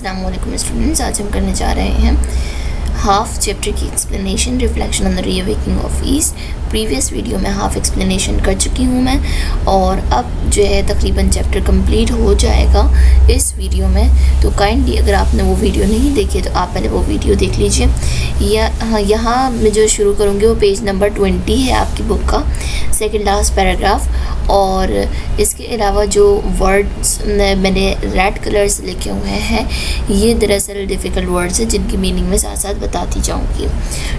अस्सलाम वालेकुम स्टूडेंट्स, आज हम करने जा रहे हैं हाफ चैप्टर की explanation, reflection on the reawakening of east. Previous video में हाफ एक्सप्लेनेशन कर चुकी हूँ मैं, और अब जो है तकरीबन चैप्टर कंप्लीट हो जाएगा इस वीडियो में। तो काइंडली अगर आपने वो वीडियो नहीं देखी तो आप पहले वो वीडियो देख लीजिए। यहाँ मैं जो शुरू करूँगी वो पेज नंबर 20 है आपकी बुक का, सेकेंड लास्ट पैराग्राफ। और इसके अलावा जो वर्ड्स मैंने रेड कलर से लिखे हुए हैं ये दरअसल डिफ़िकल्ट वर्ड्स हैं जिनकी मीनिंग में साथ साथ बताती जाऊंगी।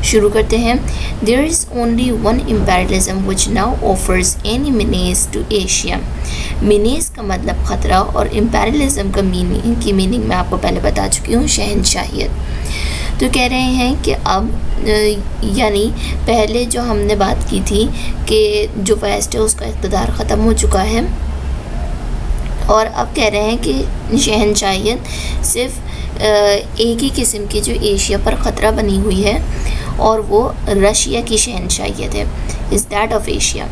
शुरू करते हैं। There is only one imperialism which now offers any menace to Asia. Menace का मतलब ख़तरा और इम्पेरियलिज्म का मीनिंग मैं आपको पहले बता चुकी हूँ, शहनशाहियत। तो कह रहे हैं कि अब यानी पहले जो हमने बात की थी कि जो वेस्ट है उसका इक़्तिदार ख़त्म हो चुका है, और अब कह रहे हैं कि शहनशाहियत सिर्फ एक ही किस्म की जो एशिया पर ख़तरा बनी हुई है और वो रशिया की शहनशाहियत है, is that of Asia.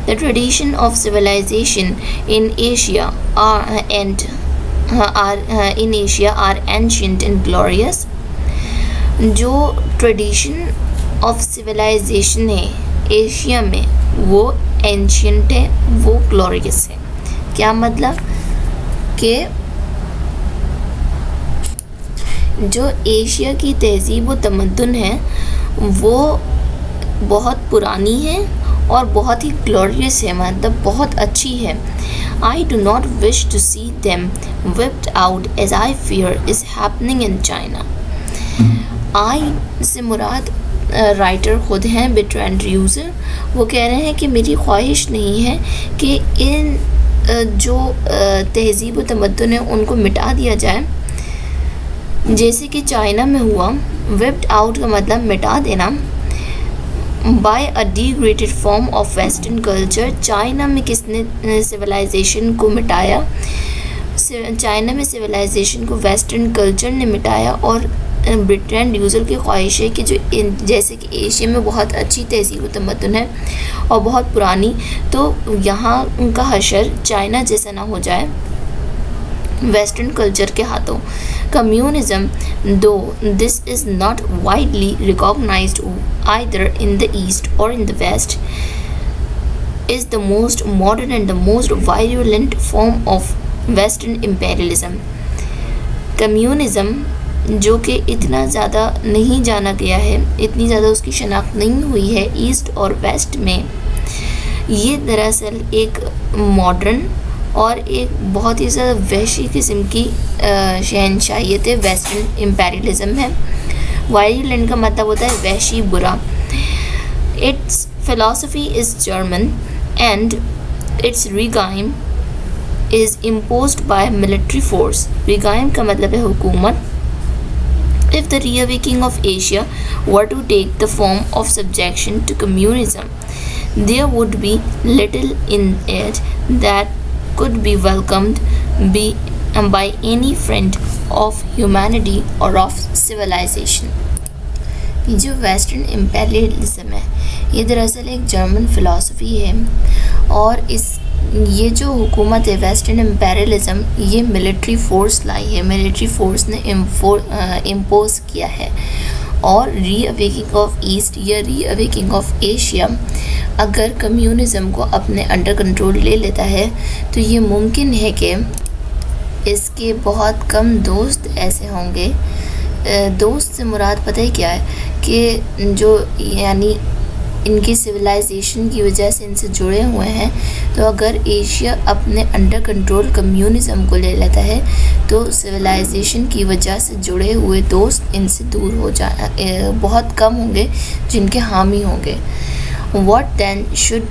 The tradition of civilisation in Asia are ancient and glorious. जो ट्रेडिशन ऑफ सिविलाइजेशन है एशिया में वो एंशिएंट है, वो ग्लोरियस है। क्या मतलब कि जो एशिया की तहज़ीब व तमद्दुन है वो बहुत पुरानी है और बहुत ही ग्लोरियस है, मतलब बहुत अच्छी है। I do not wish to see them whipped out as I fear is happening in China. आई से मुराद राइटर ख़ुद हैं बिट्रेंड यूज़र। वो कह रहे हैं कि मेरी ख्वाहिश नहीं है कि इन जो तहज़ीब व तमद्दुन है उनको मिटा दिया जाए जैसे कि चाइना में हुआ। विप्ड आउट का मतलब मिटा देना। By a degraded form of western culture. China में किसने सिविलाइजेशन को मिटाया? चाइना में सिविलाइजेशन को वेस्टर्न कल्चर ने मिटाया। और ब्रिटेन यूज़र की ख्वाहिश है कि जो जैसे कि एशिया में बहुत अच्छी तहज़ीब व तमद्दुन है और बहुत पुरानी, तो यहाँ उनका हशर चाइना जैसा ना हो जाए वेस्टर्न कल्चर के हाथों। Communism, though this is not widely recognised either in the east or in the west, is the most modern and the most violent form of western imperialism. Communism जो कि इतना ज़्यादा नहीं जाना गया है, इतनी ज़्यादा उसकी शनाख्त नहीं हुई है ईस्ट और वेस्ट में, ये दरअसल एक मॉडर्न और एक बहुत ही ज़्यादा वहशी किस्म की शहनशाहियत है, वेस्टर्न इम्पेरियलिज्म है। वायलेंट का मतलब होता है वहशी, बुरा। Its philosophy is German and its regime is imposed by military force. Regime का मतलब है हुकूमत। If the reawakening of Asia were to take the form of subjection to communism, there would be little in it that could be welcomed by any friend of humanity or of civilization. ये जो western imperialism है ये दरअसल एक German philosophy है, और ये जो हुकूमत है वेस्टर्न इम्पेरियलिज्म ये मिलिट्री फ़ोर्स लाई है, मिलिट्री फ़ोर्स ने इम्पोज किया है। और रीअवेकिंग ऑफ ईस्ट या रीअवेकिंग ऑफ एशिया अगर कम्युनिज़म को अपने अंडर कंट्रोल ले लेता है तो ये मुमकिन है कि इसके बहुत कम दोस्त ऐसे होंगे। दोस्त से मुराद पता ही क्या है कि जो यानी इनकी सिविलाइजेशन की वजह से इनसे जुड़े हुए हैं। तो अगर एशिया अपने अंडर कंट्रोल कम्युनिज़म को ले लेता है तो सिविलाइजेशन की वजह से जुड़े हुए दोस्त इनसे दूर हो बहुत कम होंगे जिनके हामी होंगे। What then should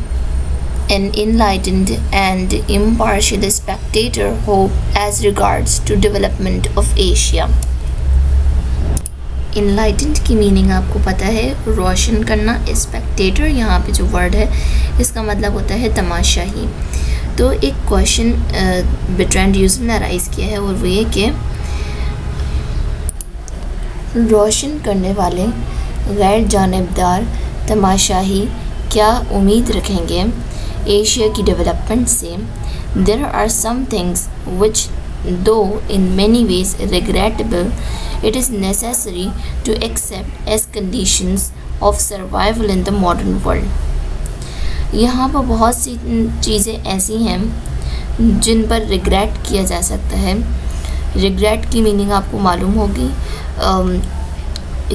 an enlightened and impartial spectator hope as regards to development of Asia? Enlightened की मीनिंग आपको पता है, रोशन करना। स्पेक्टेटर यहाँ पे जो वर्ड है इसका मतलब होता है तमाशाही। तो एक क्वेश्चन बिट्रेंड यूज़र ने राइज़ किया है और वो ये कि रोशन करने वाले गैर जानिबदार तमाशाही क्या उम्मीद रखेंगे एशिया की डेवलपमेंट से? There are some things which though in many ways regrettable, it is necessary to accept as conditions of survival in the modern world। यहाँ पर बहुत सी चीज़ें ऐसी हैं जिन पर रिग्रेट किया जा सकता है। रिग्रेट की मीनिंग आपको मालूम होगी,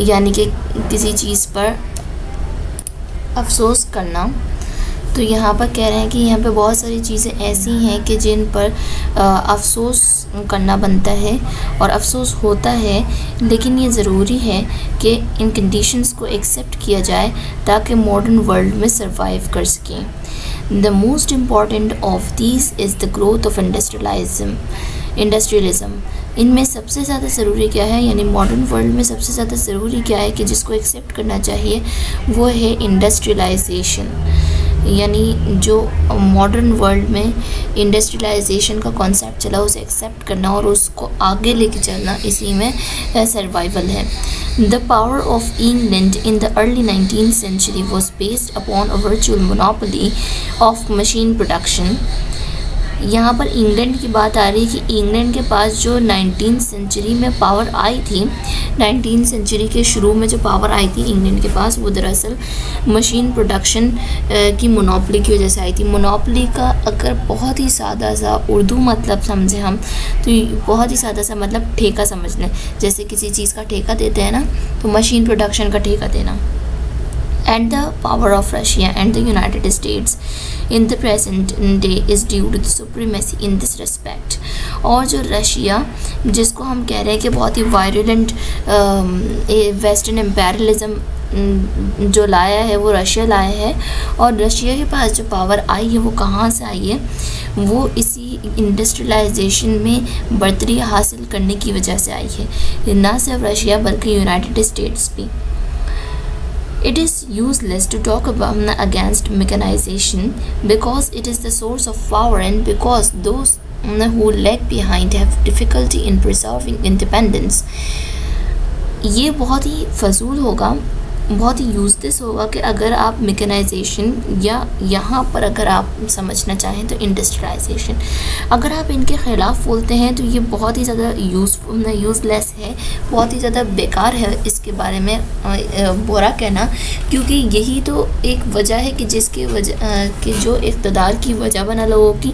यानी कि किसी चीज़ पर अफसोस करना। तो यहाँ पर कह रहे हैं कि यहाँ पे बहुत सारी चीज़ें ऐसी हैं कि जिन पर अफसोस करना बनता है और अफसोस होता है, लेकिन ये ज़रूरी है कि इन कंडीशंस को एक्सेप्ट किया जाए ताकि मॉडर्न वर्ल्ड में सरवाइव कर सकें। The most important of these is the growth of industrialism. इनमें सबसे ज़्यादा ज़रूरी क्या है, यानी मॉडर्न वर्ल्ड में सबसे ज़्यादा ज़रूरी क्या है कि जिसको एक्सेप्ट करना चाहिए, वो है इंडस्ट्रियलाइजेशन। यानी जो मॉडर्न वर्ल्ड में इंडस्ट्रियलाइजेशन का कॉन्सेप्ट चला, उसे एक्सेप्ट करना और उसको आगे लेके चलना, इसी में सर्वाइवल है। The power of England in the early 19th century was based upon a virtual monopoly of machine production। यहाँ पर इंग्लैंड की बात आ रही है कि इंग्लैंड के पास जो 19th century में पावर आई थी, 19th century के शुरू में जो पावर आई थी इंग्लैंड के पास, वो दरअसल मशीन प्रोडक्शन की मोनोपोली की वजह से आई थी। मोनोपोली का अगर बहुत ही सादा सा उर्दू मतलब समझे हम, तो बहुत ही सादा सा मतलब ठेका समझ लें। जैसे किसी चीज़ का ठेका देते हैं ना, तो मशीन प्रोडक्शन का ठेका देना। And the power of Russia and the United States in the present day is due to the supremacy in this respect। और जो रशिया, जिसको हम कह रहे हैं कि बहुत ही वायलेंट वेस्टर्न एम्पेरियलिज्म जो लाया है, वो रशिया लाया है। और रशिया के पास जो पावर आई है, वो कहाँ से आई है? वो इसी इंडस्ट्रियलाइजेशन में बढ़तरी हासिल करने की वजह से आई है। ना सिर्फ रशिया बल्कि यूनाइटेड स्टेट्स भी। It is useless to talk against mechanization because it is the source of power and because those who lag behind have difficulty in preserving independence। ये बहुत ही फजूल होगा, बहुत ही यूजलेस होगा कि अगर आप मेकेनाइजेशन या यहाँ पर अगर आप समझना चाहें तो इंडस्ट्रियलाइजेशन, अगर आप इनके ख़िलाफ़ बोलते हैं तो ये बहुत ही ज़्यादा यूज़लेस है, बहुत ही ज़्यादा बेकार है इसके बारे में बुरा कहना, क्योंकि यही तो एक वजह है कि जिसके वजह कि जो इक़्तिदार की वजह बना लोगों की,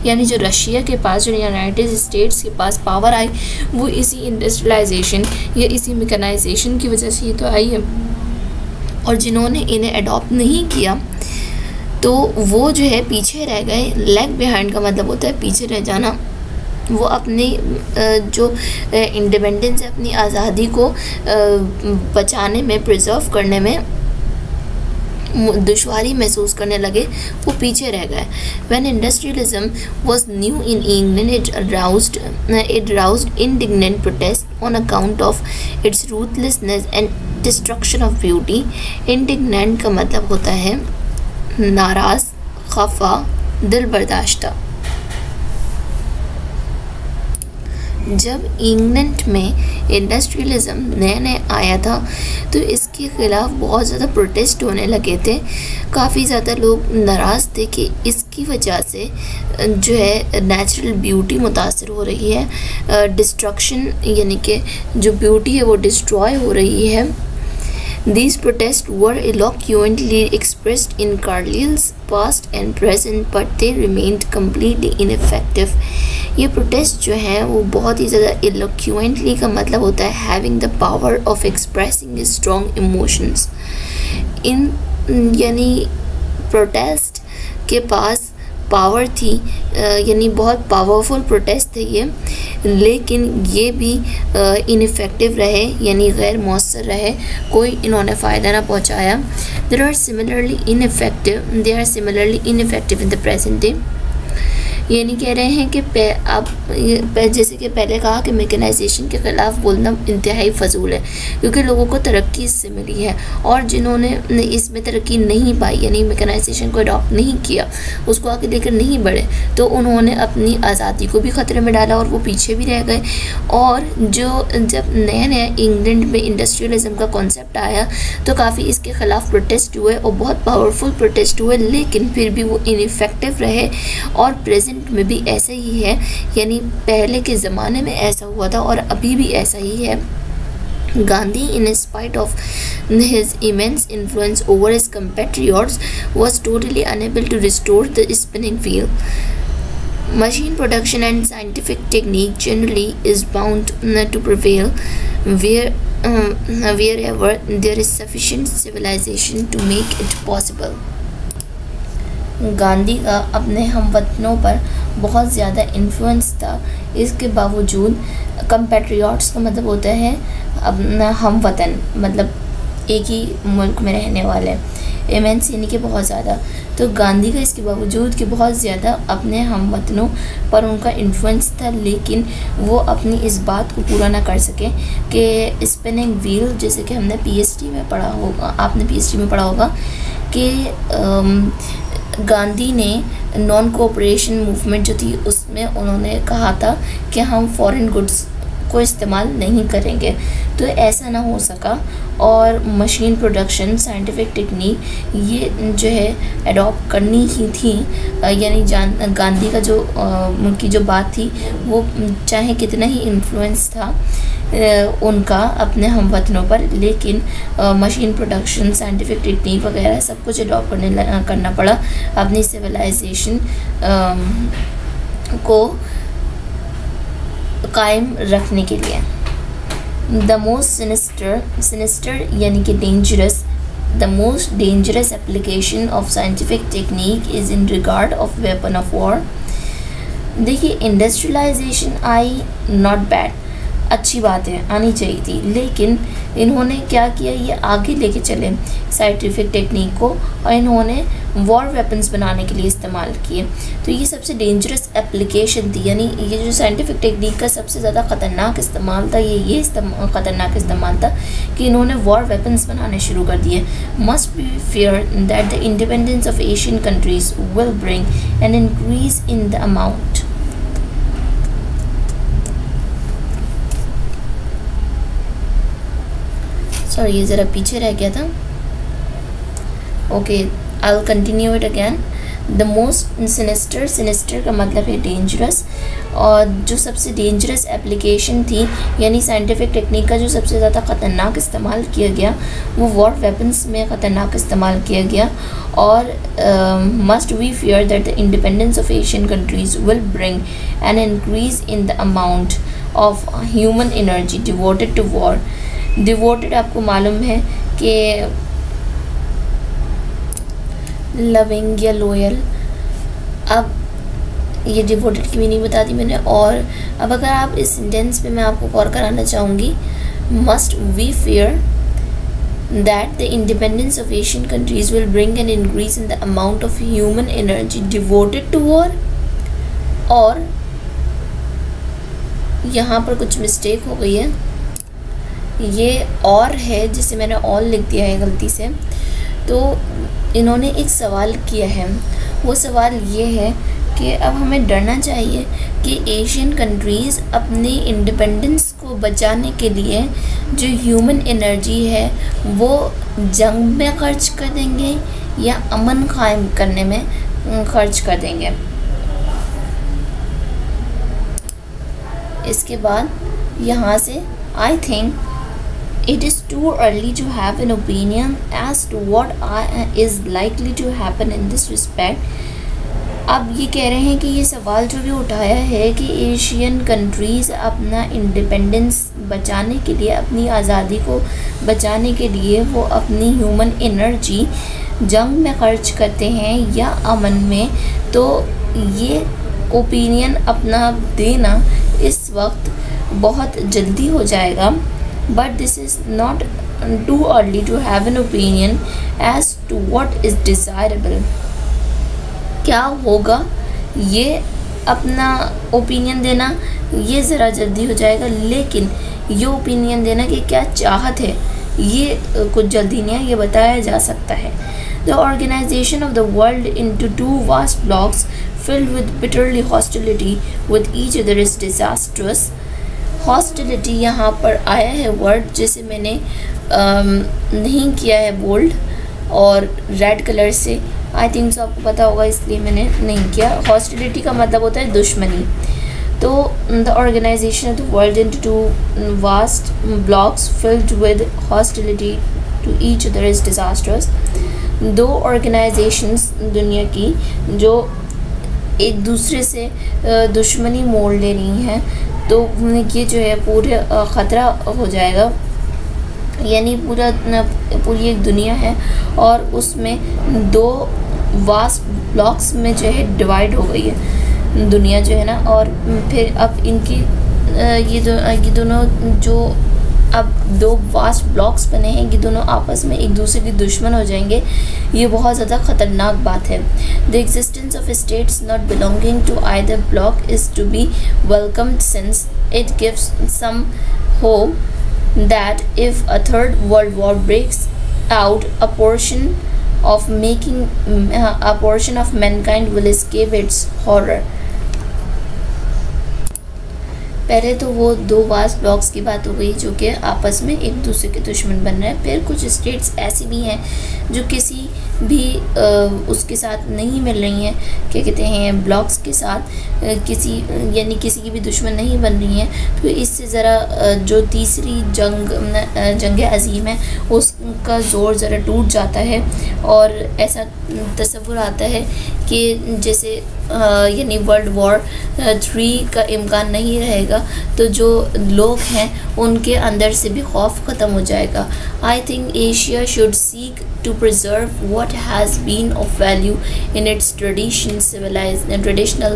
यानी जो रशिया के पास, जो यूनाइटेड स्टेट्स के पास पावर आई, वो इसी इंडस्ट्रियलाइजेशन या इसी मेकेनाइजेशन की वजह से ही तो आई है। और जिन्होंने इन्हें अडॉप्ट नहीं किया तो वो जो है पीछे रह गए। लैग बिहाइंड का मतलब होता है पीछे रह जाना। वो अपनी जो इंडिपेंडेंस है, अपनी आज़ादी को बचाने में, प्रिजर्व करने में दुश्वारी महसूस करने लगे, वो पीछे रह गए। When industrialism was new in England, it aroused indignant protest on account of its ruthlessness and destruction of beauty। Indignant का मतलब होता है नाराज़, खफा, दिल बर्दाश्ता। जब इंग्लैंड में इंडस्ट्रियलिज़म नया नया आया था तो इसके ख़िलाफ़ बहुत ज़्यादा प्रोटेस्ट होने लगे थे। काफ़ी ज़्यादा लोग नाराज़ थे कि इसकी वजह से जो है नेचुरल ब्यूटी मुतासर हो रही है, डिस्ट्रक्शन यानी कि जो ब्यूटी है वो डिस्ट्रॉय हो रही है। These protests were eloquently expressed in Carlyle's past and present, but they remained completely ineffective। ये प्रोटेस्ट जो हैं वो बहुत ही ज़्यादा eloquently का मतलब होता है having the power of expressing strong emotions। यानी प्रोटेस्ट के पास पावर थी, यानी बहुत पावरफुल प्रोटेस्ट थे ये, लेकिन ये भी इनफेक्टिव रहे, यानी गैर मौसर रहे, कोई इन्होंने फ़ायदा ना पहुंचाया। They are similarly ineffective in the present day. ये नहीं कह रहे हैं कि अब जैसे कि पहले कहा कि मेकेनाइजेशन के ख़िलाफ़ बोलना इंतहाई फ़जूल है, क्योंकि लोगों को तरक्की इससे मिली है, और जिन्होंने इसमें तरक्की नहीं पाई, यानी मेकेनाइजेशन को अडॉप्ट नहीं किया, उसको आगे लेकर नहीं बढ़े, तो उन्होंने अपनी आज़ादी को भी ख़तरे में डाला और वो पीछे भी रह गए। और जब नया नया इंग्लैंड में इंडस्ट्रियलिज़म का कॉन्सेप्ट आया तो काफ़ी इसके ख़िलाफ़ प्रोटेस्ट हुए और बहुत पावरफुल प्रोटेस्ट हुए, लेकिन फिर भी वो इनफेक्टिव रहे और प्रेजेंट प्रेजेंट में भी ऐसा ही है, यानी पहले के ज़माने में ऐसा हुआ था और अभी भी ऐसा ही है। Gandhi, in spite of his immense influence over his compatriots, was totally unable to restore the spinning wheel. Machine production and scientific technique generally is bound to prevail wherever there is sufficient civilization to make it possible. Gandhi का अपने हमवतनों पर बहुत ज़्यादा influence था, इसके बावजूद कंपैट्रियट्स का मतलब होता है अपना हमवतन, मतलब एक ही मुल्क में रहने वाले, इमेंस यानी कि बहुत ज़्यादा। तो गांधी का इसके बावजूद कि बहुत ज़्यादा अपने हमवतनों पर उनका इन्फ्लुएंस था, लेकिन वो अपनी इस बात को पूरा ना कर सके कि स्पिनिंग व्हील, जैसे कि हमने पीएचडी में पढ़ा होगा, आपने पीएचडी में पढ़ा होगा कि गांधी ने नॉन कोऑपरेशन मूवमेंट जो थी उसमें उन्होंने कहा था कि हम फॉरेन गुड्स को इस्तेमाल नहीं करेंगे, तो ऐसा ना हो सका और मशीन प्रोडक्शन, साइंटिफिक टेक्निक ये जो है अडॉप्ट करनी ही थी। यानी गांधी का जो उनकी जो बात थी वो चाहे कितना ही इन्फ्लुएंस था उनका अपने हमवतनों पर, लेकिन मशीन प्रोडक्शन, साइंटिफिक टेक्निक वगैरह सब कुछ अडॉप्ट करना पड़ा अपनी सिविलाइजेशन को कायम रखने के लिए। द मोस्ट सिनिस्टर यानी कि dangerous, the most dangerous application of scientific technique is in regard of weapon of war. देखिए, इंडस्ट्रियलाइजेशन आई नॉट बैड, अच्छी बात है, आनी चाहिए थी, लेकिन इन्होंने क्या किया, ये आगे लेके चले साइंटिफिक टेक्निक को और इन्होंने वॉर वेपन्स बनाने के लिए इस्तेमाल किए। तो ये सबसे डेंजरस एप्लीकेशन थी, यानी ये जो साइंटिफिक टेक्निक का सबसे ज़्यादा ख़तरनाक इस्तेमाल था, ये ख़तरनाक इस्तेमाल था कि इन्होंने वॉर वेपन्स बनाने शुरू कर दिए। Must be fair that the independence of Asian countries will bring an increase in the amount. Sorry, ये ज़रा पीछे रह गया था। Okay, I will continue it again. The most sinister का मतलब है डेंजरस, और जो सबसे डेंजरस एप्लीकेशन थी यानी साइंटिफिक टेक्निक का जो सबसे ज़्यादा ख़तरनाक इस्तेमाल किया गया वो वॉर वेपन्स में ख़तरनाक इस्तेमाल किया गया। और must we fear that the independence of Asian countries will bring an increase in the amount of human energy devoted to war. Devoted आपको मालूम है कि लविंग या लोयल। अब ये डिवोटेड की मीनिंग बता दी मैंने, और अब अगर आप इस सेंटेंस पे मैं आपको गौर कराना चाहूँगी, must we fear that the independence of Asian countries will bring an increase in the amount of human energy devoted to war. और यहाँ पर कुछ मिस्टेक हो गई है, ये और है जिसे मैंने ऑल लिख दिया है गलती से। तो इन्होंने एक सवाल किया है, वो सवाल ये है कि अब हमें डरना चाहिए कि एशियन कंट्रीज़ अपनी इंडिपेंडेंस को बचाने के लिए जो ह्यूमन एनर्जी है वो जंग में खर्च कर देंगे या अमन कायम करने में खर्च कर देंगे। इसके बाद यहाँ से I think it is too early to have an opinion as to what is likely to happen in this respect। अब ये कह रहे हैं कि ये सवाल जो भी उठाया है कि एशियन कंट्रीज़ अपना इंडिपेंडेंस बचाने के लिए, अपनी आज़ादी को बचाने के लिए वो अपनी ह्यूमन एनर्जी जंग में खर्च करते हैं या अमन में, तो ये ओपिनियन अपना देना इस वक्त बहुत जल्दी हो जाएगा। But this is not too early to have an opinion as to what is desirable। क्या होगा ये अपना ओपिनियन देना ये ज़रा जल्दी हो जाएगा, लेकिन ये ओपिनियन देना कि क्या चाहत है ये कुछ जल्दी नहीं है, ये बताया जा सकता है। The organization of the world into two vast blocks filled with bitterly hostility with each other is disastrous। Hostility यहाँ पर आया है वर्ड, जिसे मैंने नहीं किया है बोल्ड और रेड कलर से आई थिंक सो आपको पता होगा, इसलिए मैंने नहीं किया। हॉस्टिलिटी का मतलब होता है दुश्मनी। तो the organisation of the world into two vast blocks filled with hostility to each other is disasters. दो ऑर्गेनाइजेशंस दुनिया की जो एक दूसरे से दुश्मनी मोड़ ले रही हैं, तो ये जो है पूरे ख़तरा हो जाएगा। यानी पूरी एक दुनिया है और उसमें दो वास्ट ब्लॉक्स में जो है डिवाइड हो गई है दुनिया जो है ना। और फिर अब इनकी ये दोनों जो अब दो वास्ट ब्लॉक्स बने हैं, ये दोनों आपस में एक दूसरे के दुश्मन हो जाएंगे। ये बहुत ज़्यादा ख़तरनाक बात है। The existence of states not belonging to either block is to be welcomed since it gives some hope that if a third world war breaks out, a portion of mankind will escape its horror. पहले तो वो दो vast blocks की बात हो गई जो कि आपस में एक दूसरे के दुश्मन बन रहे हैं। फिर कुछ स्टेट्स ऐसी भी हैं जो किसी भी उसके साथ नहीं मिल रही हैं, क्या कहते हैं, ब्लॉक्स के साथ किसी की भी दुश्मन नहीं बन रही हैं। तो इससे ज़रा जो तीसरी जंग अज़ीम है उसका ज़ोर ज़रा टूट जाता है और ऐसा तसव्वुर आता है कि जैसे यानी वर्ल्ड वॉर 3 का इम्कान नहीं रहेगा, तो जो लोग हैं उनके अंदर से भी खौफ ख़त्म हो जाएगा। I think Asia should seek to preserve what has been of value in its traditional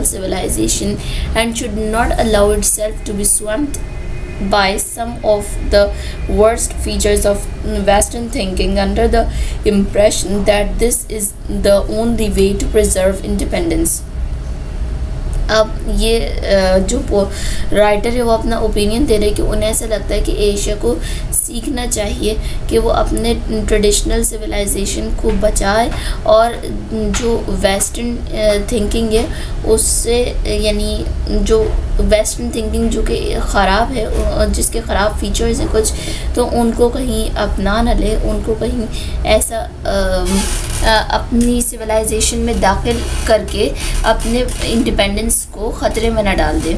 civilization and should not allow itself to be swamped by some of the worst features of Western thinking under the impression that this is the only way to preserve independence. अब ये जो writer है वो अपना opinion दे रहे हैं कि उन्हें ऐसा लगता है कि एशिया को सीखना चाहिए कि वो अपने ट्रेडिशनल सिविलाइजेशन को बचाए और जो वेस्टर्न थिंकिंग है उससे, यानी जो वेस्टर्न थिंकिंग जो कि ख़राब है, जिसके ख़राब फीचर्स हैं कुछ, तो उनको कहीं अपना न ले, उनको कहीं ऐसा अपनी सिविलाइजेशन में दाखिल करके अपने इंडिपेंडेंस को ख़तरे में न डाल दे।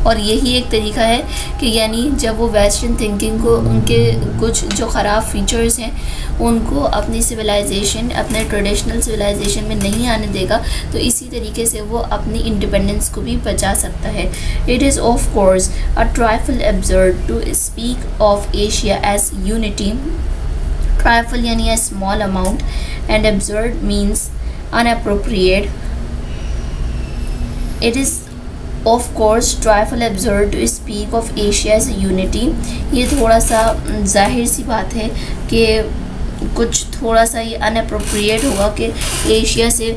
और यही एक तरीका है कि यानी जब वो वेस्टर्न थिंकिंग को, उनके कुछ जो ख़राब फीचर्स हैं उनको अपनी सिविलाइजेशन, अपने ट्रेडिशनल सिविलाइजेशन में नहीं आने देगा, तो इसी तरीके से वो अपनी इंडिपेंडेंस को भी बचा सकता है। It is of course a trifle absurd to speak of Asia as unity. Trifle यानी a small amount and absurd means unappropriate. It is of course trifle absurd to speak of Asia as a unity. ये थोड़ा सा जाहिर सी बात है कि कुछ थोड़ा सा ये अनअप्रोप्रिएट होगा कि एशिया से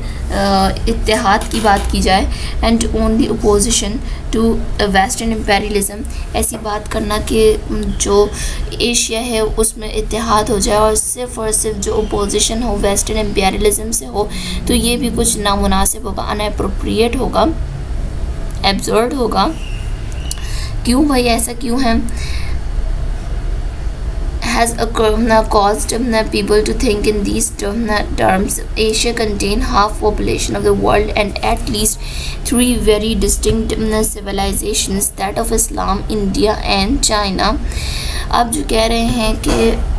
इत्तेहाद की बात की जाए and only opposition to western imperialism. ऐसी बात करना कि जो एशिया है उसमें इत्तेहाद हो जाए और सिर्फ जो अपोजिशन हो वेस्टर्न इम्पेरियलिज़म से हो, तो ये भी कुछ नामुनासिब होगा, अनअप्रोप्रिएट होगा, एब्सर्ड होगा। क्यों भाई, ऐसा क्यों है? has caused people to think in these terms. Asia contains half population of the world and at least 3 very distinct civilizations, that of Islam, India and China. अब जो कह रहे हैं कि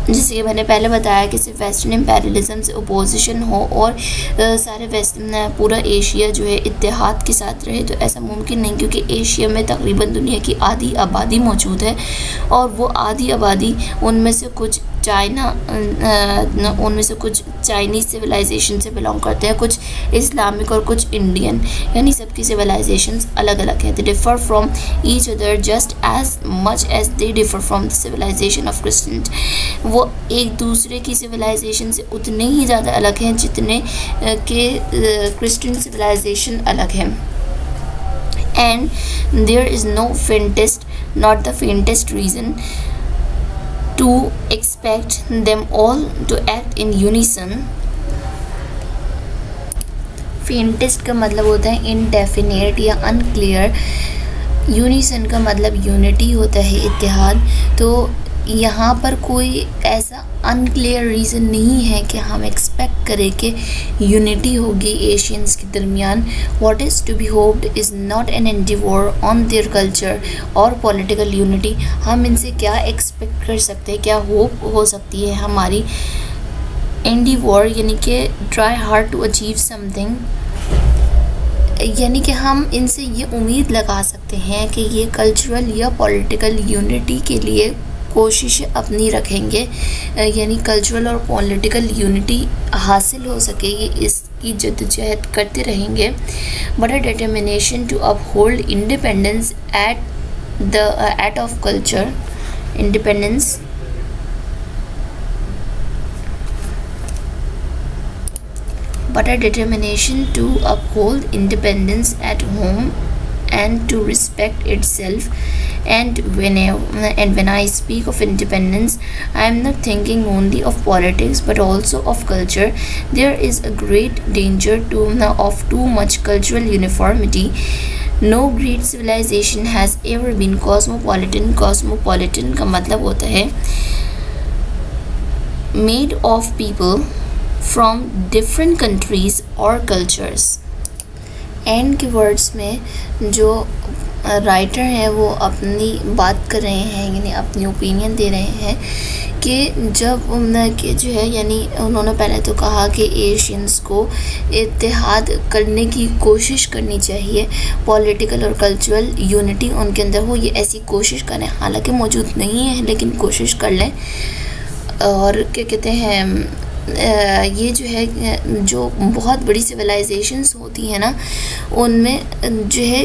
जैसे कि मैंने पहले बताया कि सिर्फ वेस्टर्न इम्पेरियलिज़म से अपोजिशन हो और सारे वेस्टर्न पूरा एशिया जो है इत्तेहाद के साथ रहे, तो ऐसा मुमकिन नहीं, क्योंकि एशिया में तकरीबन दुनिया की आधी आबादी मौजूद है और वो आधी आबादी उनमें से कुछ चाइनीज़ सिविलाइजेशन से बिलोंग करते हैं, कुछ इस्लामिक और कुछ इंडियन, यानी सबकी सिविलाइजेशंस अलग अलग है। They differ from each other just as much as they differ from the civilization of Christian. वो एक दूसरे की सिविलाइजेशन से उतने ही ज़्यादा अलग हैं जितने के क्रिश्चियन सिविलाइजेशन अलग है। And there is no faintest, not the faintest reason to expect them all to act in unison. Faintest का मतलब होता है इनडेफिनेट या अनक्लियर, यूनिसन का मतलब यूनिटी होता है, इत्तेहाद। तो यहाँ पर कोई ऐसा अनक्लियर रीज़न नहीं है कि हम एक्सपेक्ट करें कि यूनिटी होगी एशियंस के दरमियान। What is to be hoped is not an endeavour on their culture और पॉलिटिकल यूनिटी। हम इनसे क्या एक्सपेक्ट कर सकते हैं, क्या होप हो सकती है हमारी? एंडिवोर यानी कि try hard to achieve something, यानी कि हम इनसे ये उम्मीद लगा सकते हैं कि ये कल्चरल या पॉलिटिकल यूनिटी के लिए कोशिश अपनी रखेंगे, यानी कल्चरल और पॉलिटिकल यूनिटी हासिल हो सके, ये इसकी जद्दोजहद करते रहेंगे। But a determination to uphold independence at of culture independence but a determination to uphold independence at home and to respect itself. And when I speak of independence, I am not thinking only of politics but also of culture. There is a great danger of too much cultural uniformity. No great civilization has ever been cosmopolitan. Cosmopolitan का मतलब होता है made of people from different countries or cultures. And के words में जो writer हैं वो अपनी बात कर रहे हैं, यानी अपनी ओपिनियन दे रहे हैं कि जब कि जो है, यानी उन्होंने पहले तो कहा कि एशियंस को इत्तेहाद करने की कोशिश करनी चाहिए, पॉलिटिकल और कल्चरल यूनिटी उनके अंदर हो, ये ऐसी कोशिश करें, हालांकि मौजूद नहीं है लेकिन कोशिश कर लें। और क्या कहते हैं, ये जो है जो बहुत बड़ी सिविलाइजेशंस होती हैं ना, उनमें जो है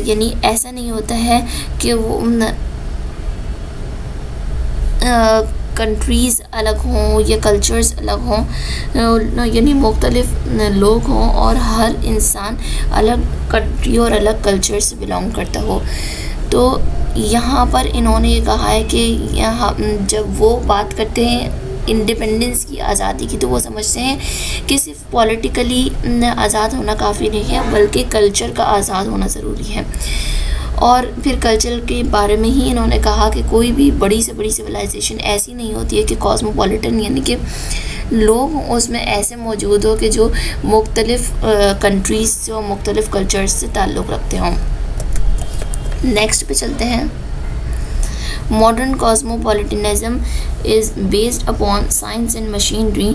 यानी ऐसा नहीं होता है कि वो कंट्रीज़ अलग हों या कल्चर्स अलग हों, यानी मुख्तलिफ लोग हों और हर इंसान अलग कंट्री और अलग कल्चर से बिलोंग करता हो। तो यहाँ पर इन्होंने ये कहा है कि यहाँ जब वो बात करते हैं इंडिपेंडेंस की, आज़ादी की, तो वो समझते हैं कि सिर्फ पॉलिटिकली आज़ाद होना काफ़ी नहीं है बल्कि कल्चर का आज़ाद होना ज़रूरी है। और फिर कल्चर के बारे में ही इन्होंने कहा कि कोई भी बड़ी से बड़ी सिविलाइजेशन ऐसी नहीं होती है कि कॉस्मोपॉलिटन, यानी कि लोग उसमें ऐसे मौजूद हो कि जो मुख्तलिफ़ कंट्रीज़ से और मुख्तलिफ़ कल्चर्स से ताल्लुक़ रखते हों। नेक्स्ट पे चलते हैं। Modern cosmopolitanism is based upon science and machinery.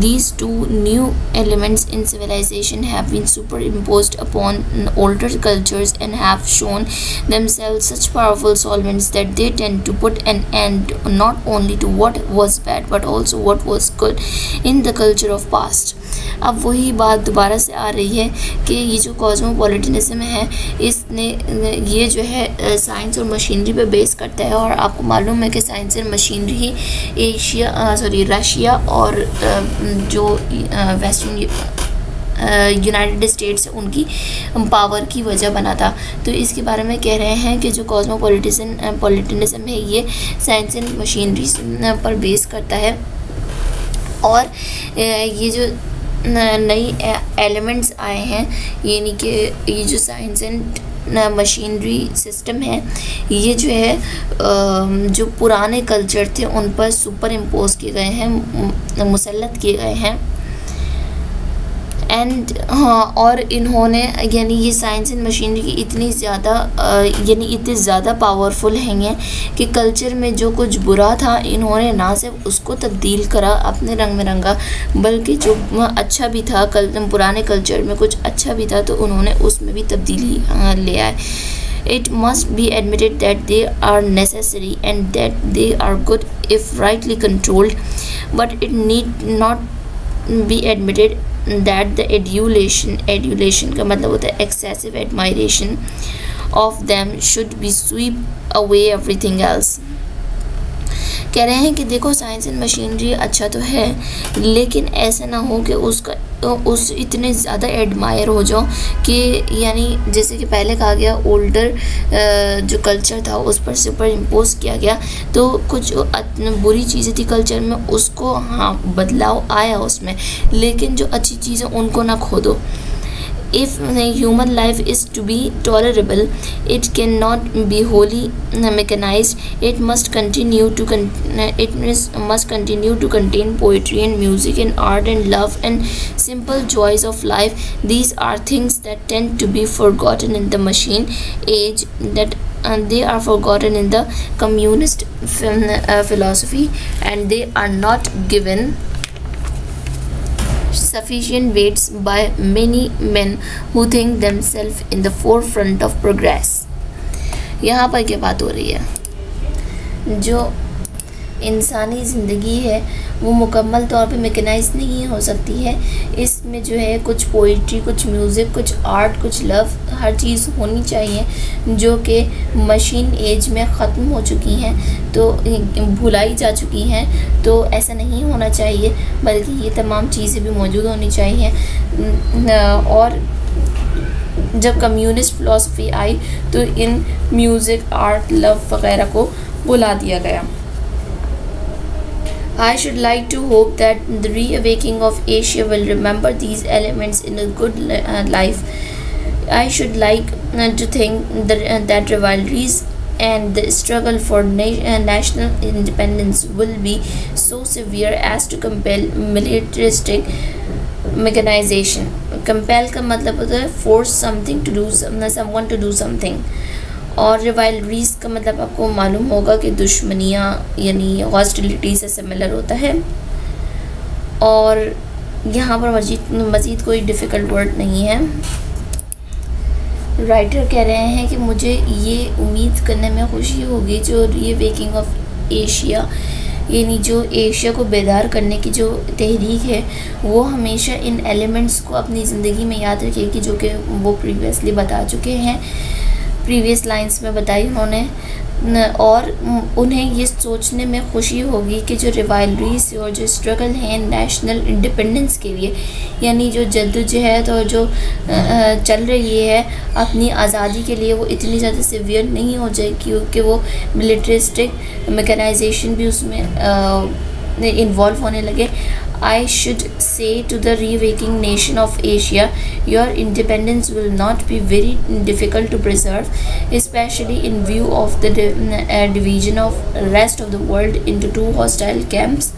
These two new elements in civilization have been superimposed upon older cultures and have shown themselves such powerful solvents that they tend to put an end not only to what was bad but also what was good in the culture of past. अब वही बात दोबारा से आ रही है कि ये जो कॉस्मोपॉलिटनिज्म है, इसने ये जो है साइंस और मशीनरी पे बेस करता है। और आपको मालूम है कि साइंस और मशीनरी ही रशिया और जो वेस्टर्न यूनाइटेड स्टेट्स उनकी पावर की वजह बना था। तो इसके बारे में कह रहे हैं कि जो कॉस्मोपॉलिटनिज्म है ये साइंस एंड मशीनरी पर बेस करता है। और ये जो नई एलिमेंट्स आए हैं, यानी कि ये जो साइंस एंड मशीनरी सिस्टम है, ये जो है जो पुराने कल्चर थे उन पर सुपर इम्पोज किए गए हैं, मुसल्लत किए गए हैं। एंड हाँ, और इन्होंने यानी ये साइंस एंड मशीनरी की इतनी ज़्यादा पावरफुल हैं कि कल्चर में जो कुछ बुरा था इन्होंने ना सिर्फ उसको तब्दील करा अपने रंग में रंगा, बल्कि जो अच्छा भी था पुराने कल्चर में कुछ अच्छा भी था तो उन्होंने उसमें भी तब्दीली ले आए। It must be admitted that they are necessary and that they are good if rightly controlled, but it need not be admitted that the adulation का मतलब होता है excessive admiration of them should be sweep away everything else। कह रहे हैं कि देखो science and machinery अच्छा तो है, लेकिन ऐसा ना हो कि उस इतने ज़्यादा एडमायर हो जाओ कि यानी जैसे कि पहले कहा गया ओल्डर जो कल्चर था उस पर सुपर इम्पोज किया गया, तो कुछ बुरी चीज़ें थी कल्चर में उसको हाँ बदलाव आया उसमें, लेकिन जो अच्छी चीज़ें उनको ना खो दो। If human life is to be tolerable, it cannot be wholly mechanized. It must continue to must continue to contain poetry and music and art and love and simple joys of life. These are things that tend to be forgotten in the machine age, that they are forgotten in the communist philosophy, and they are not given sufficient weights by many men who think themselves in the forefront of progress. यहाँ पर क्या बात हो रही है, जो इंसानी ज़िंदगी है वो मुकम्मल तौर पे मैकेनाइज नहीं हो सकती है। इसमें जो है कुछ पोइट्री, कुछ म्यूज़िक, कुछ आर्ट, कुछ लव, हर चीज़ होनी चाहिए जो कि मशीन एज में ख़त्म हो चुकी हैं, तो भुलाई जा चुकी हैं। तो ऐसा नहीं होना चाहिए, बल्कि ये तमाम चीज़ें भी मौजूद होनी चाहिए। और जब कम्युनिस्ट फ़िलासफ़ी आई तो इन म्यूज़िक, आर्ट, लव वगैरह को भुला दिया गया। I should like to hope that the reawakening of Asia will remember these elements in a good life. I should like to think that rivalries and the struggle for national independence will be so severe as to compel militaristic mechanization. Compel का मतलब होता है force something to do, someone to do something। और रिवाइलरीज का मतलब आपको मालूम होगा कि दुश्मनियाँ यानी हॉस्टिलिटी से सिमिलर होता है। और यहाँ पर मज़ीद कोई डिफ़िकल्ट वर्ड नहीं है। राइटर कह रहे हैं कि मुझे ये उम्मीद करने में खुशी होगी जो रीअवेकिंग ऑफ एशिया, यानी जो एशिया को बेदार करने की जो तहरीक है वो हमेशा इन एलिमेंट्स को अपनी ज़िंदगी में याद रखेगी, जो कि वो प्रीवियसली बता चुके हैं, प्रीवियस लाइंस में बताई उन्होंने। और उन्हें ये सोचने में खुशी होगी कि जो रिवाइलरीज और जो स्ट्रगल हैं नेशनल इंडिपेंडेंस के लिए, यानी जो जद्दोजहद और जो चल रही है अपनी आज़ादी के लिए, वो इतनी ज़्यादा सीवियर नहीं हो जाए क्योंकि वो मिलिट्रिस्टिक मैकेनाइजेशन भी उसमें इन्वॉल्व होने लगे। I should say to the reawakening nation of Asia, your independence will not be very difficult to preserve, especially in view of the division of rest of the world into two hostile camps.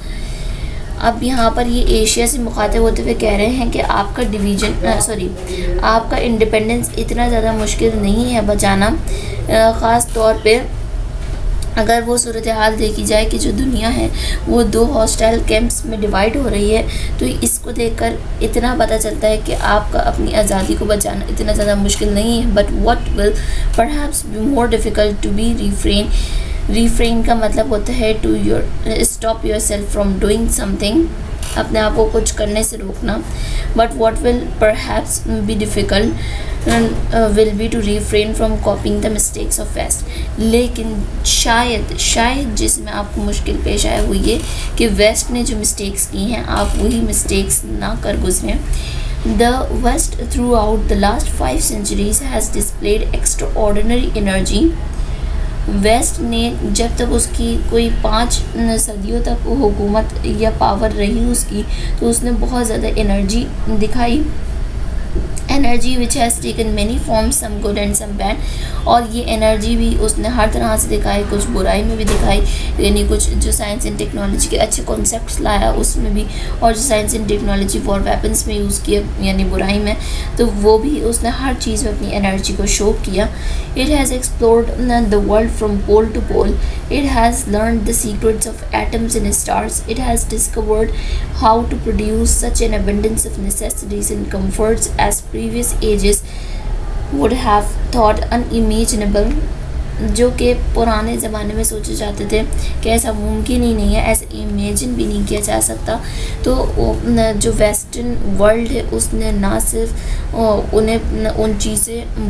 अब यहाँ पर ये Asia से मुखातिब होते हुए कह रहे हैं कि आपका आपका इंडिपेंडेंस इतना ज़्यादा मुश्किल नहीं है बचाना, ख़ास तौर पे अगर वो सूरत हाल देखी जाए कि जो दुनिया है वो दो हॉस्टाइल कैंप्स में डिवाइड हो रही है। तो इसको देखकर इतना पता चलता है कि आपका अपनी आज़ादी को बचाना इतना ज़्यादा मुश्किल नहीं है। But what will perhaps be more difficult to be refrain का मतलब होता है to stop yourself from doing something, अपने आप को कुछ करने से रोकना। But what will perhaps be difficult will be to refrain from copying the mistakes of west. लेकिन शायद जिसमें आपको मुश्किल पेश आया वो ये कि वेस्ट ने जो मिस्टेक्स की हैं आप वही मिस्टेक्स ना कर गुजरें। The West throughout the last 5 centuries has displayed extraordinary energy. West ने जब तक उसकी कोई 5 सदियों तक हुकूमत या पावर रही उसकी, तो उसने बहुत ज़्यादा एनर्जी दिखाई, energy which has taken many forms, some good and some bad. और ये एनर्जी भी उसने हर तरह से दिखाई, कुछ बुराई में भी दिखाई, यानी कुछ जो साइंस एंड टेक्नोलॉजी के अच्छे कॉन्सेप्ट्स लाया उसमें भी, और जो science and technology for weapons में यूज़ किया यानी बुराई में, तो वो भी उसने हर चीज़ में अपनी एनर्जी को शो किया। It has explored the world from pole to pole, it has learn the secrets of atoms in stars, it has discovered how to produce such an abundance of necessities and comforts as previous ages would have thought unimaginable, जो कि पुराने ज़माने में सोचे जाते थे कि ऐसा मुमकिन ही नहीं है, ऐसा इमेजिन भी नहीं किया जा सकता। तो जो वेस्टर्न वर्ल्ड है उसने ना सिर्फ उन्हें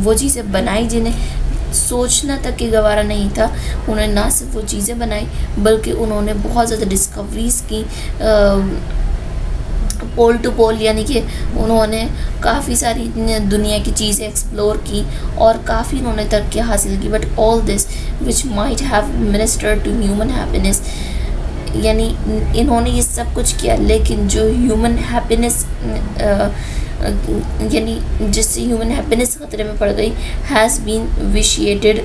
वो चीज़ें बनाई जिन्हें सोचना तक की गवारा नहीं था, उन्होंने ना सिर्फ वो चीज़ें बनाई बल्कि उन्होंने बहुत ज़्यादा डिस्कवरीज़ की पोल टू पोल, यानी कि उन्होंने काफ़ी सारी दुनिया की चीज़ें एक्सप्लोर की और काफ़ी उन्होंने तरक्की हासिल की। But all this which might have minister to human happiness, यानी इन्होंने ये सब कुछ किया लेकिन जो ह्यूमन हैप्पीनेस यानी जिससे ह्यूमन हैप्पीनेस खतरे में पड़ गई, has been vitiated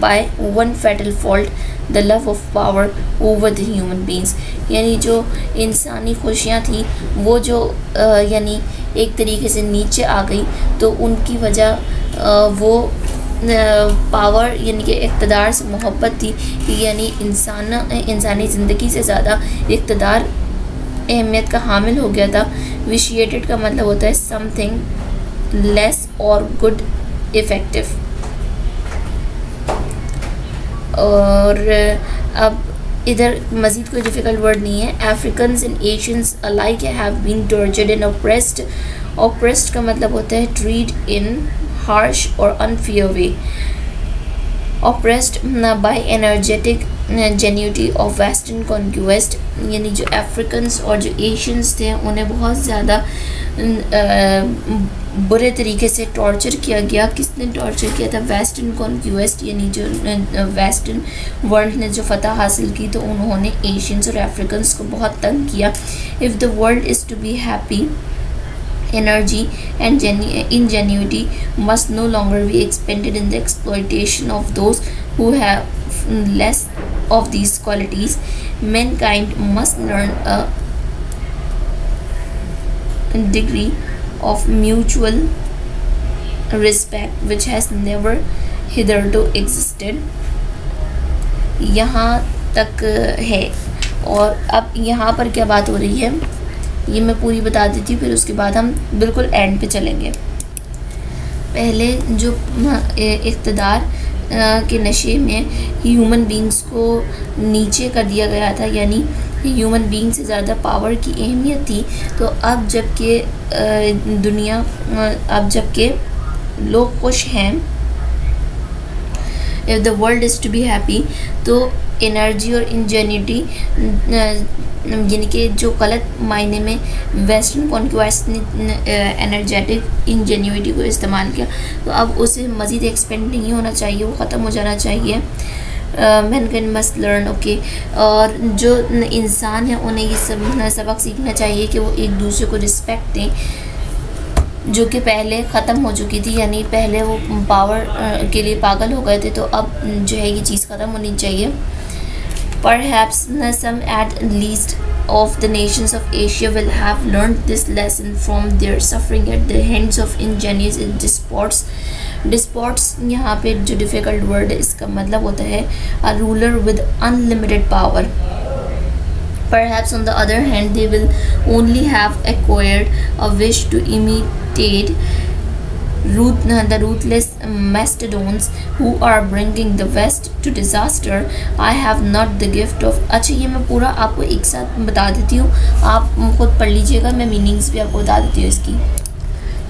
by one fatal fault, the love of power over the human beings. यानी जो इंसानी खुशियाँ थी वो जो यानी एक तरीके से नीचे आ गई, तो उनकी वजह वो पावर यानी कि इक़्तिदार से मोहब्बत थी, यानी इंसानी ज़िंदगी से ज़्यादा इक़्तिदार अहमियत का हामिल हो गया था। विशिएटेड का मतलब होता है समथिंग लेस और गुड इफ़ेक्टिव। और अब इधर मज़ीद कोई डिफ़िकल्ट वर्ड नहीं है। Africans and Asians alike have been tortured and oppressed. Oppressed का मतलब होता है ट्रीट इन हार्श और unfair way. Oppressed by energetic ingenuity of western conquest, यानी जो अफ्रीकन्स और जो एशियंस थे उन्हें बहुत ज़्यादा बुरे तरीके से टॉर्चर किया गया। किसने टॉर्चर किया था? वेस्टर्न कॉन्क्वेस्ट, यानी जो वेस्टर्न वर्ल्ड ने जो फतह हासिल की, तो उन्होंने एशियंस और अफ्रीकन्स को बहुत तंग किया। If the world is to be happy, energy and ingenuity must no longer be expended in the exploitation of those who have less of these qualities. Mankind must learn a degree of mutual respect which has never hitherto existed. यहाँ तक है। और अब यहाँ पर क्या बात हो रही है ये मैं पूरी बता देती हूँ, फिर उसके बाद हम बिल्कुल एंड पे चलेंगे। पहले जो इक़्तिदार के नशे में ह्यूमन बींग्स को नीचे कर दिया गया था, यानी ह्यूमन बींग से ज़्यादा पावर की अहमियत थी। तो अब जबकि लोग खुश हैं, if the world is to be happy, तो एनर्जी और इंजेन्यूटी यानी कि जो गलत मायने में वेस्टर्न कॉन्क्वेस्ट ने एनर्जेटिक इंजेन्यूटी को इस्तेमाल किया, तो अब उसे मज़ीद एक्सपेंड नहीं होना चाहिए, वो ख़त्म हो जाना चाहिए। Mankind must learn, okay. और जो इंसान है उन्हें ये सबक सीखना चाहिए कि वो एक दूसरे को रिस्पेक्ट दें, जो कि पहले ख़त्म हो चुकी थी। यानी पहले वो पावर के लिए पागल हो गए थे, तो अब जो है ये चीज़ ख़त्म होनी चाहिए। Perhaps some at least of the nations of Asia will have learned this lesson from their suffering at the hands of ingenious despots. Despots यहाँ पे जो difficult word है इसका मतलब होता है a ruler with unlimited power. Perhaps on the other hand they will only have acquired a wish to imitate the ruthless mastodons who are bringing the West to disaster. I have not the gift of। अच्छा, ये मैं पूरा आपको एक साथ बता देती हूँ, आप खुद पढ़ लीजिएगा, मैं मीनिंग्स भी आपको बता देती हूँ इसकी।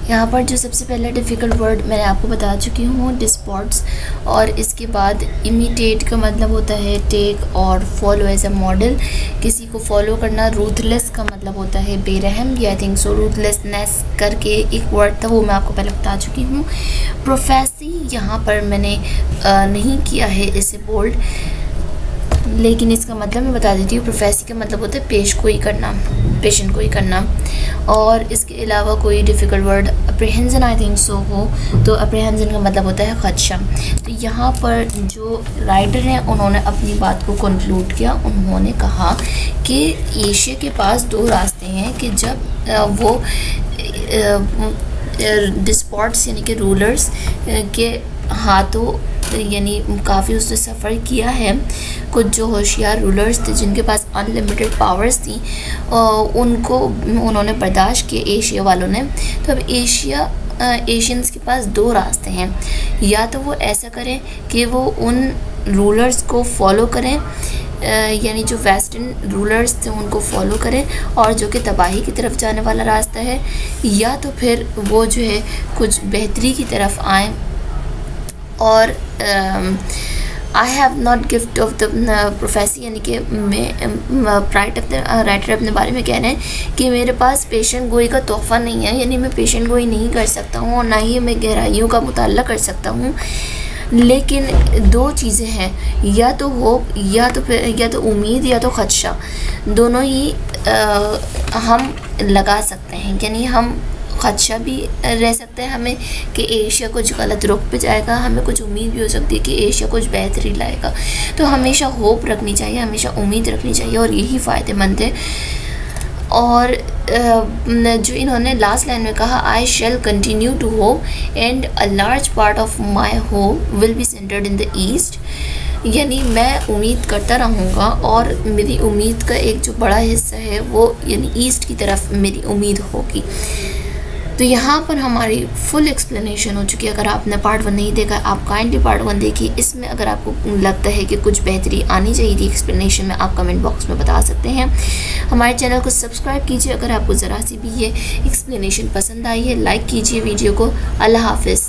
यहाँ पर जो सबसे पहला डिफ़िकल्ट वर्ड मैंने आपको बता चुकी हूँ, डिस्पॉट्स। और इसके बाद इमिटेट का मतलब होता है टेक और फॉलो एज अ मॉडल, किसी को फॉलो करना। रूथलेस का मतलब होता है बेरहम, आई थिंक सो। रूथलेसनेस करके एक वर्ड था, वो मैं आपको पहले बता चुकी हूँ। प्रोफेसी यहाँ पर मैंने नहीं किया है इसे बोल्ड, लेकिन इसका मतलब मैं बता देती हूँ। प्रोफेसी का मतलब होता है पेशगोई करना, पेशेंटगोई करना। और इसके अलावा कोई difficult word apprehension I think so हो, तो अप्रीहेंजन का मतलब होता है खदशा। तो यहाँ पर जो राइटर हैं उन्होंने अपनी बात को कंक्लूड किया। उन्होंने कहा कि एशिया के पास दो रास्ते हैं कि जब वो डिस्पॉट्स यानी कि रूलर्स के हाथों यानी काफ़ी उसने सफ़र किया है। कुछ जो होशियार रूलर्स थे जिनके पास अनलिमिटेड पावर्स थी, उन्होंने बर्दाश्त किए एशिया वालों ने। तो अब एशियंस के पास दो रास्ते हैं, या तो वो ऐसा करें कि वो उन रूलर्स को फॉलो करें, यानी जो वेस्टर्न रूलर्स थे उनको फॉलो करें, और जो कि तबाही की तरफ जाने वाला रास्ता है, या तो फिर वो जो है कुछ बेहतरी की तरफ आएँ। और I have not gift of the prophecy, यानी कि मैं राइटर अपने बारे में कह रहे हैं कि मेरे पास पेशेंट गोई का तोहफ़ा नहीं है, यानी मैं पेशेंट गोई नहीं कर सकता हूँ और ना ही मैं गहराइयों का मुताला कर सकता हूँ। लेकिन दो चीज़ें हैं, या तो होप, या तो उम्मीद, या तो खदशा, दोनों ही हम लगा सकते हैं। यानी हम खदशा भी रह सकता है हमें कि एशिया कुछ गलत रुख पे जाएगा, हमें कुछ उम्मीद भी हो सकती है कि एशिया कुछ बेहतरी लाएगा। तो हमेशा होप रखनी चाहिए, हमेशा उम्मीद रखनी चाहिए और यही फ़ायदेमंद है। और जो इन्होंने लास्ट लाइन में कहा, I shall continue to hope and a large part of my hope will be centred in the East, यानी मैं उम्मीद करता रहूँगा और मेरी उम्मीद का एक जो बड़ा हिस्सा है वो यानी ईस्ट की तरफ मेरी उम्मीद होगी। तो यहाँ पर हमारी फुल एक्सप्लेनेशन हो चुकी है। अगर आपने पार्ट 1 नहीं देखा, आप काइंडली पार्ट 1 देखिए। इसमें अगर आपको लगता है कि कुछ बेहतरी आनी चाहिए थी एक्सप्लेनेशन में, आप कमेंट बॉक्स में बता सकते हैं। हमारे चैनल को सब्सक्राइब कीजिए अगर आपको ज़रा सी भी ये एक्सप्लेनेशन पसंद आई है। लाइक कीजिए वीडियो को। अल्लाह हाफिज़।